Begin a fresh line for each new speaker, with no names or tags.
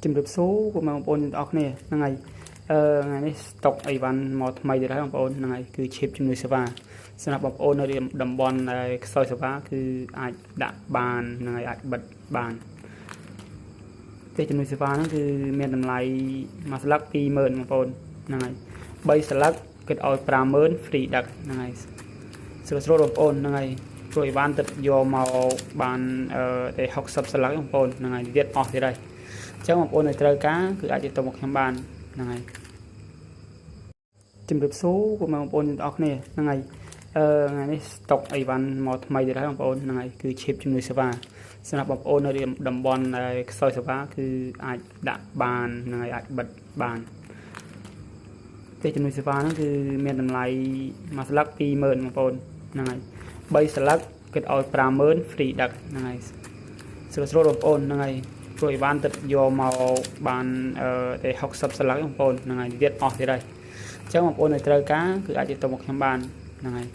ជំរាបសួរពុកម៉ែបងប្អូនទាំងអស់គ្នាហ្នឹងហើយថ្ងៃនេះស្តុកអីវ៉ាន់មកថ្មីទៀតហើយបងប្អូនហ្នឹងហើយគឺ chip ជំនួយសេវាសម្រាប់បងប្អូននៅតំបន់ដែលខ្សោយសេវាគឺអាចដាក់បានហ្នឹងហើយអាចបិទបានទេជំនួយសេវាហ្នឹងគឺមានតម្លៃមួយស្លឹក 20000 បងប្អូនហ្នឹងហើយ3ស្លឹកគិតឲ្យ 50000 free ដឹកហ្នឹងហើយស្រួលបងប្អូនហ្នឹងហើយព្រោះអីវ៉ាន់ទឹកយកមកបានតែ60ស្លឹកបងប្អូនហ្នឹងហើយទៀតអស់ទៀតហើយចឹងបងប្អូននៅត្រូវការគឺអាចទៅមកខ្ញុំបានហ្នឹងហើយជំរាបសួរពុកម៉ែបងប្អូនទាំងអស់គ្នាហ្នឹងហើយថ្ងៃនេះស្តុកអីវ៉ាន់មកថ្មីទៀតហើយបងប្អូនហ្នឹងហើយគឺ chip ជំនួយសេវាសម្រាប់បងប្អូននៅតំបន់ដែលខ្សោយសេវាគឺអាចដាក់បានហ្នឹងហើយអាចបិទបានទេជំនួយសេវាហ្នឹងគឺមានតម្លៃមួយស្លឹក 20000 បងប្អូនហ្នឹងហើយ3ស្លឹកគិតឲ្យ 50000 free ដឹកហ្នឹងហើយស្រួលបងប្អូនហ្នឹងហើយព្រោះអីវ៉ាន់ទឹកយកមកបានតែ60ស្លឹកបងប្អូនហ្នឹងហើយទៀតអស់ទៀតហើយអញ្ចឹងបងប្អូននៅត្រូវការគឺអាចទៅមកខ្ញុំបានហ្នឹងហើយ